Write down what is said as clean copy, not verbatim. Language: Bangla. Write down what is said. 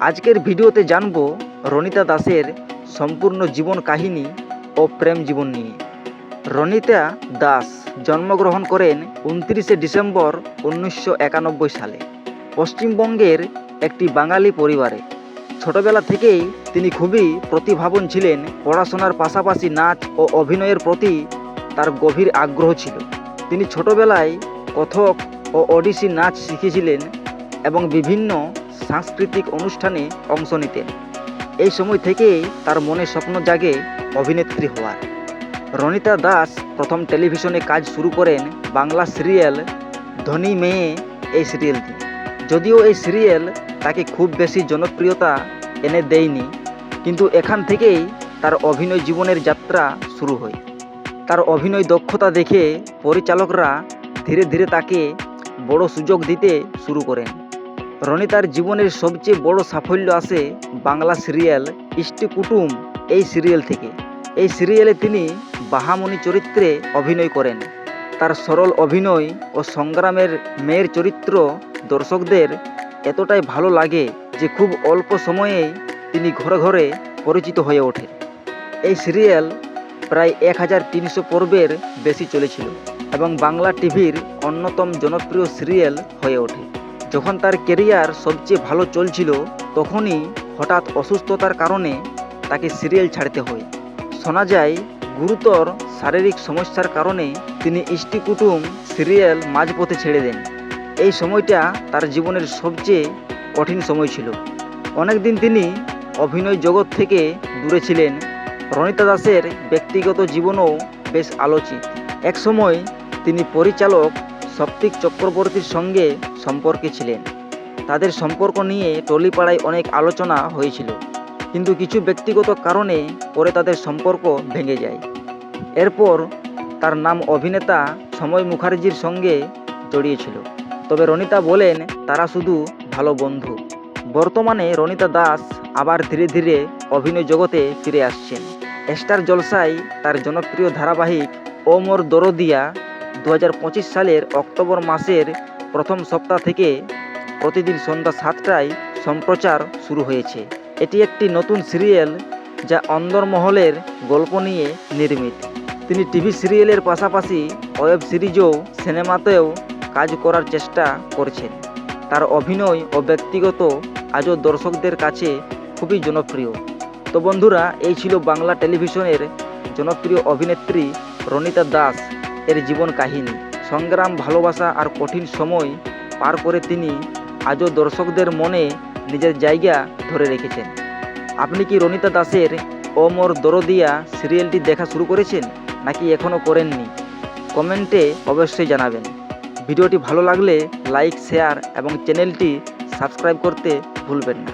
আজকের ভিডিওতে জানব রণিতা দাসের সম্পূর্ণ জীবন কাহিনী ও প্রেম জীবন নিয়ে। রণিতা দাস জন্মগ্রহণ করেন 29শে ডিসেম্বর 1991 সালে পশ্চিমবঙ্গের একটি বাঙালি পরিবারে। ছোটবেলা থেকেই তিনি খুবই প্রতিভাবান ছিলেন। পড়াশোনার পাশাপাশি নাচ ও অভিনয়ের প্রতি তার গভীর আগ্রহ ছিল। তিনি ছোটবেলায় কথক ও ওডিসি নাচ শিখেছিলেন এবং বিভিন্ন সাংস্কৃতিক অনুষ্ঠানে অংশ নিতেন। এই সময় থেকেই তার মনে স্বপ্ন জাগে অভিনেত্রী হওয়ার। রণিতা দাস প্রথম টেলিভিশনে কাজ শুরু করেন বাংলা সিরিয়াল ধনী মেয়ে এই সিরিয়ালটি। যদিও এই সিরিয়াল তাকে খুব বেশি জনপ্রিয়তা এনে দেয়নি, কিন্তু এখান থেকেই তার অভিনয় জীবনের যাত্রা শুরু হয়। তার অভিনয় দক্ষতা দেখে পরিচালকরা ধীরে ধীরে তাকে বড় সুযোগ দিতে শুরু করেন। রণিতার জীবনের সবচেয়ে বড় সাফল্য আসে বাংলা সিরিয়াল ইষ্টি কুটুম এই সিরিয়াল থেকে। এই সিরিয়ালে তিনি বাহামণি চরিত্রে অভিনয় করেন। তার সরল অভিনয় ও সংগ্রামের মেয়ের চরিত্র দর্শকদের এতটাই ভালো লাগে যে খুব অল্প সময়েই তিনি ঘরে ঘরে পরিচিত হয়ে ওঠেন। এই সিরিয়াল প্রায় 1300 পর্বের বেশি চলেছিল এবং বাংলা টিভির অন্যতম জনপ্রিয় সিরিয়াল হয়ে ওঠে। যখন তার কেরিয়ার সবচেয়ে ভালো চলছিল, তখনই হঠাৎ অসুস্থতার কারণে তাকে সিরিয়াল ছাড়তে হয়। শোনা যায় গুরুতর শারীরিক সমস্যার কারণে তিনি ইষ্টি কুটুম সিরিয়াল মাঝপথে ছেড়ে দেন। এই সময়টা তার জীবনের সবচেয়ে কঠিন সময় ছিল। অনেকদিন তিনি অভিনয় জগৎ থেকে দূরে ছিলেন। রণিতা দাসের ব্যক্তিগত জীবনও বেশ আলোচিত। এক সময় তিনি পরিচালক সপ্তিক চক্রবর্তীর সঙ্গে সম্পর্কে ছিলেন। তাদের সম্পর্ক নিয়ে টলিপাড়ায় অনেক আলোচনা হয়েছিল, কিন্তু কিছু ব্যক্তিগত কারণে পরে তাদের সম্পর্ক ভেঙে যায়। এরপর তার নাম অভিনেতা সময় মুখার্জির সঙ্গে জড়িয়েছিল, তবে রণিতা বলেন তারা শুধু ভালো বন্ধু। বর্তমানে রণিতা দাস আবার ধীরে ধীরে অভিনয় জগতে ফিরে আসছেন। স্টার জলসায় তার জনপ্রিয় ধারাবাহিক ও মোর দরদিয়া 2025 সালের অক্টোবর মাসের প্রথম সপ্তাহ থেকে প্রতিদিন সন্ধ্যা 7টায় সম্প্রচার শুরু হয়েছে। এটি একটি নতুন সিরিয়াল যা অন্দরমহলের গল্প নিয়ে নির্মিত। তিনি টিভি সিরিয়ালের পাশাপাশি ওয়েব সিরিজ ও সিনেমাতেও কাজ করার চেষ্টা করছেন। তার অভিনয় ও ব্যক্তিগত আজও দর্শকদের কাছে খুবই জনপ্রিয়। তো বন্ধুরা, এই ছিল বাংলা টেলিভিশনের জনপ্রিয় অভিনেত্রী রণিতা দাস এর জীবন কাহিনী। সংগ্রাম, ভালোবাসা আর কঠিন সময় পার করে তিনি আজও দর্শকদের মনে নিজের জায়গা ধরে রেখেছেন। আপনি কি রণিতা দাসের ও মোর দরদিয়া সিরিয়ালটি দেখা শুরু করেছেন নাকি এখনও করেননি? কমেন্টে অবশ্যই জানাবেন। ভিডিওটি ভালো লাগলে লাইক, শেয়ার এবং চ্যানেলটি সাবস্ক্রাইব করতে ভুলবেন না।